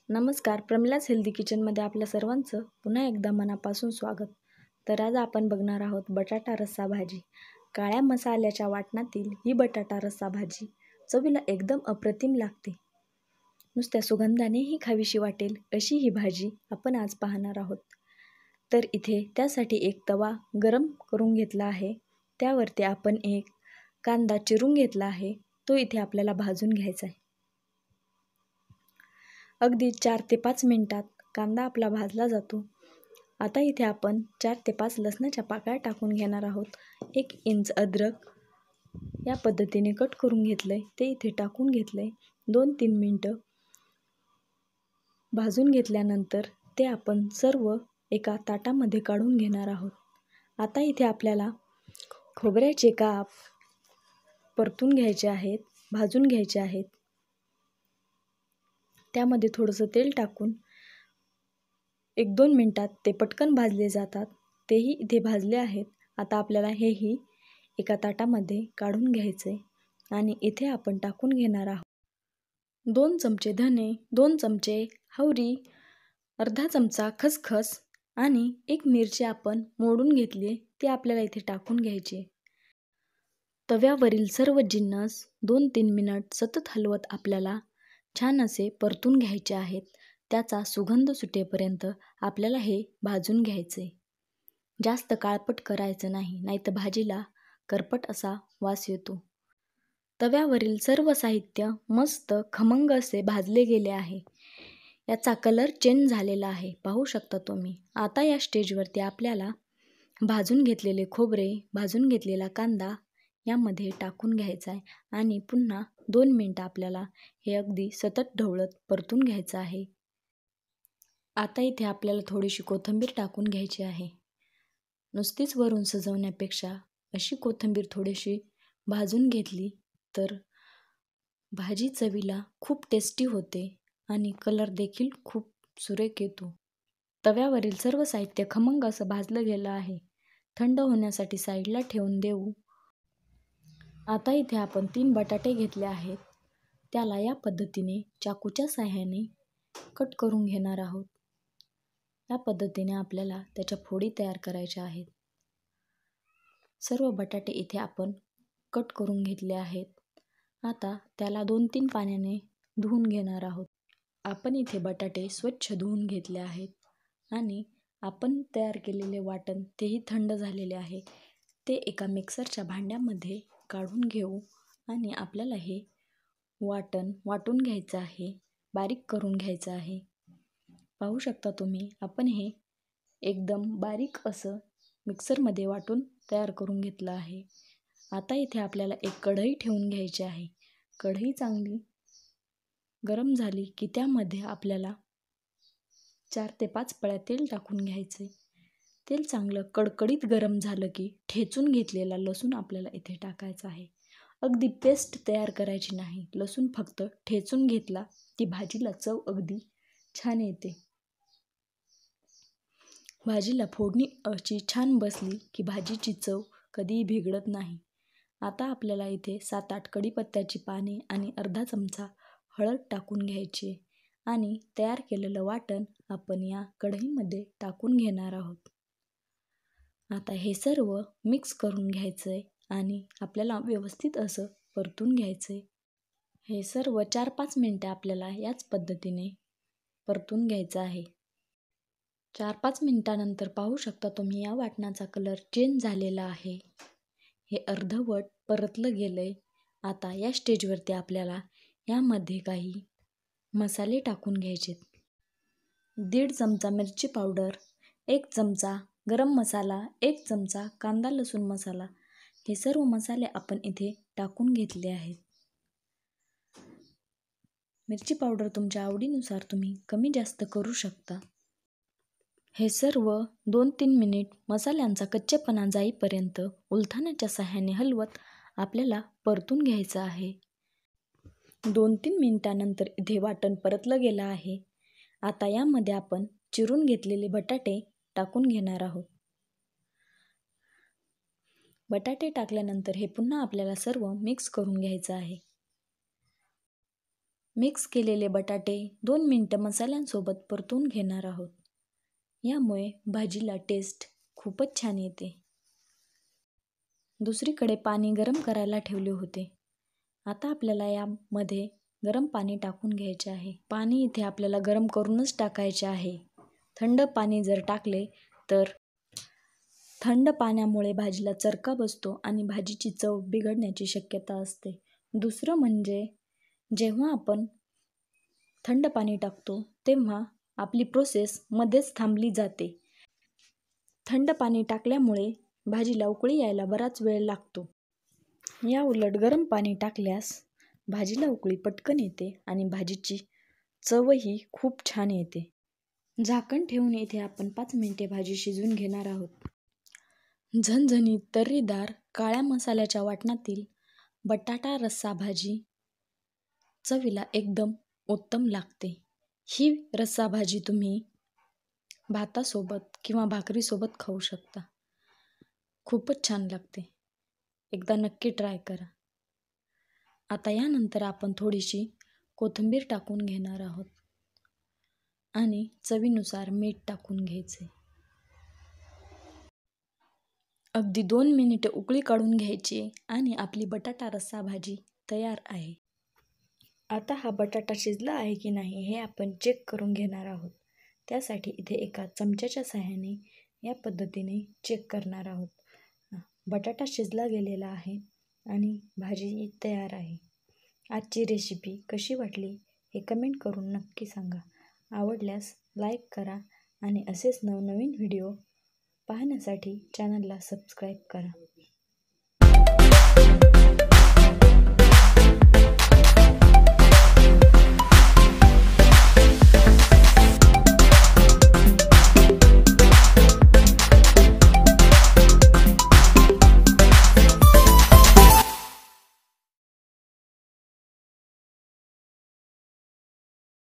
नमस्कार, प्रमिलास हेल्दी किचनमध्ये आपल्या सर्वांचं पुन्हा एकदा मनापासून स्वागत. तर आज आपण बघणार आहोत बटाटा रस्सा भाजी. काळ्या मसाल्याच्या वाटणातील ही बटाटा रस्सा भाजी चवीला एकदम अप्रतिम लागते. नुसत्या सुगंधानेही खावीशी वाटेल अशी ही भाजी आपण आज पाहणार आहोत. तर इथे त्यासाठी एक तवा गरम करून घेतला आहे. त्यावरती आपण एक कांदा चिरून घेतला आहे. तो इथे आपल्याला भाजून घ्यायचा आहे. अगदी 4 ते 5 मिनिटात कांदा आपला भाजला जातो. आता इथे आपण 4 ते 5 लसणाच्या पाकळ्या टाकून घेणार आहोत. 1 इंच अद्रक या पद्धतीने कट करून घेतलंय, ते इथे टाकून घेतलंय. 2-3 मिनटं भाजून घेतल्यानंतर ते आपण सर्व एका ताटामध्ये काढून घेणार आहोत. आता इथे आपल्याला खोबऱ्याचे काप परतून घ्यायचे आहेत, भाजून घ्यायचे आहेत. त्यामध्ये थोडंसं तेल टाकून 1-2 मिनटात ते पटकन भाजले जातात. तेही इथे भाजले आहेत. आता आपल्याला हेही एका ताटामध्ये काढून घ्यायचे आणि इथे आपण टाकून घेणार आहोत 2 चमचे धने, 2 चमचे हवरी, अर्धा चमचा खसखस आणि 1 मिरची आपण मोडून घेतली, ती आपल्याला इथे टाकून घ्यायची. तव्यावरील सर्व जिन्नस 2-3 मिनिट सतत हलवत आपल्याला छान असे परतून घ्यायचे आहेत. त्याचा सुगंध सुटेपर्यंत आपल्याला हे भाजून घ्यायचे. जास्त काळपट करायचं नाही, नाहीतर भाजीला करपट असा वास येतो. तव्यावरील सर्व साहित्य मस्त खमंग असे भाजले गेले आहे. याचा कलर चेंज झालेला आहे, पाहू शकता तुम्ही. आता या स्टेजवरती आपल्याला भाजून घेतलेले खोबरे, भाजून घेतलेला कांदा यामध्ये टाकून घ्यायचा आहे आणि पुन्हा 2 मिनटं आपल्याला हे अगदी सतत ढवळत परतून घ्यायचं आहे. आता इथे आपल्याला थोडीशी कोथिंबीर टाकून घ्यायची आहे. नुसतीच वरून सजवण्यापेक्षा अशी कोथिंबीर थोडीशी भाजून घेतली तर भाजी चवीला खूप टेस्टी होते आणि कलर देखील खूप सुरेख येतो. तव्यावरील सर्व साहित्य खमंग असं भाजलं गेलं आहे. थंड होण्यासाठी साईडला ठेवून देऊ. आता इथे आपण 3 बटाटे घेतले आहेत. त्याला या पद्धतीने चाकूच्या साहाय्याने कट करून घेणार आहोत. या पद्धतीने आपल्याला त्याच्या फोडी तयार करायच्या आहेत. सर्व बटाटे इथे आपण कट करून घेतले आहेत. आता त्याला 2-3 पाण्याने धुवून घेणार आहोत. आपण इथे बटाटे स्वच्छ धुवून घेतले आहेत आणि आपण तयार केलेले वाटण तेही थंड झालेले आहे. ते एका मिक्सरच्या भांड्यामध्ये काढून घेऊ आणि आपल्याला हे वाटण वाटून घ्यायचं आहे, बारीक करून घ्यायचं आहे. पाहू शकता तुम्ही, आपण हे एकदम बारीक असं मिक्सरमध्ये वाटून तयार करून घेतलं आहे. आता इथे आपल्याला एक कढई ठेवून घ्यायची आहे. कढई चांगली गरम झाली की त्यामध्ये आपल्याला 4 ते 5 पळ्या तेल टाकून घ्यायचे. तेल चांगलं कडकडीत गरम झालं की ठेचून घेतलेला लसूण आपल्याला इथे टाकायचा आहे. अगदी पेस्ट तयार करायची नाही, लसूण फक्त ठेचून घेतला की भाजीला चव अगदी छान येते. भाजीला फोडणी अशी छान बसली की भाजीची चव कधीही बिघडत नाही. आता आपल्याला इथे 7-8 कढीपत्त्याची पाने आणि अर्धा चमचा हळद टाकून घ्यायची आणि तयार केलेलं वाटण आपण या कढईमध्ये टाकून घेणार आहोत. आता हे सर्व मिक्स करून घ्यायचं आहे आणि आपल्याला व्यवस्थित असं परतून घ्यायचं आहे. हे सर्व 4-5 मिनटं आपल्याला याच पद्धतीने परतून घ्यायचं आहे. 4-5 मिनटानंतर पाहू शकता तुम्ही, या वाटणाचा कलर चेंज झालेला आहे. हे अर्धवट परतलं गेलं आहे. आता या स्टेजवरती आपल्याला यामध्ये काही मसाले टाकून घ्यायचे. 1.5 चमचा मिरची पावडर, 1 चमचा गरम मसाला, 1 चमचा कांदा लसूण मसाला, हे सर्व मसाले आपण इथे टाकून घेतले आहेत. मिरची पावडर तुमच्या आवडीनुसार तुम्ही कमी जास्त करू शकता. हे सर्व 2-3 मिनिट मसाल्यांचा कच्चेपणा जाईपर्यंत उलथाण्याच्या साहाय्याने हलवत आपल्याला परतून घ्यायचं आहे. 2-3 मिनिटानंतर इथे वाटण परतलं गेलं आहे. आता यामध्ये आपण चिरून घेतलेले बटाटे टाकून घेणार आहोत. बटाटे टाकल्यानंतर हे पुन्हा आपल्याला सर्व मिक्स करून घ्यायचं आहे. मिक्स केलेले बटाटे 2 मिनिटं मसाल्यांसोबत परतून घेणार आहोत. यामुळे भाजीला टेस्ट खूपच छान येते. दुसरीकडे पाणी गरम करायला ठेवले होते. आता आपल्याला यामध्ये गरम पाणी टाकून घ्यायचे आहे. पाणी इथे आपल्याला गरम करूनच टाकायचे आहे. थंड पाणी जर टाकले तर थंड पाण्यामुळे भाजीला चरका बसतो आणि भाजीची चव बिघडण्याची शक्यता असते. दुसरं म्हणजे जेव्हा आपण थंड पाणी टाकतो तेव्हा आपली प्रोसेस मध्येच थांबली जाते. थंड पाणी टाकल्यामुळे भाजीला उकळी यायला बराच वेळ लागतो. या उलट गरम पाणी टाकल्यास भाजीला उकळी पटकन येते आणि भाजीची चवही खूप छान येते. झाकण ठेवून इथे आपण 5 मिनिटे भाजी शिजवून घेणार आहोत. झणझणीत तर्रीदार काळ्या मसाल्याच्या वाटणातील बटाटा रस्सा भाजी चवीला एकदम उत्तम लागते. ही रस्सा भाजी तुम्ही भातासोबत किंवा भाकरीसोबत खाऊ शकता. खूपच छान लागते. एकदा नक्की ट्राय करा. आता यानंतर आपण थोडीशी कोथिंबीर टाकून घेणार आहोत आणि चवीनुसार मीठ टाकून घ्यायचे. अगदी 2 मिनिटे उकळी काढून घ्यायची आणि आपली बटाटा रस्सा भाजी तयार आहे. आता हा बटाटा शिजला आहे की नाही हे आपण चेक करून घेणार आहोत. त्यासाठी इथे एका चमच्याच्या सहाय्याने या पद्धतीने चेक करणार आहोत. बटाटा शिजला गेलेला आहे आणि भाजी तयार आहे. आजची रेसिपी कशी वाटली हे कमेंट करून नक्की सांगा. आवडल्यास लाईक करा आणि असेच नवनवीन व्हिडिओ पाहण्यासाठी चॅनलला सबस्क्राईब करा.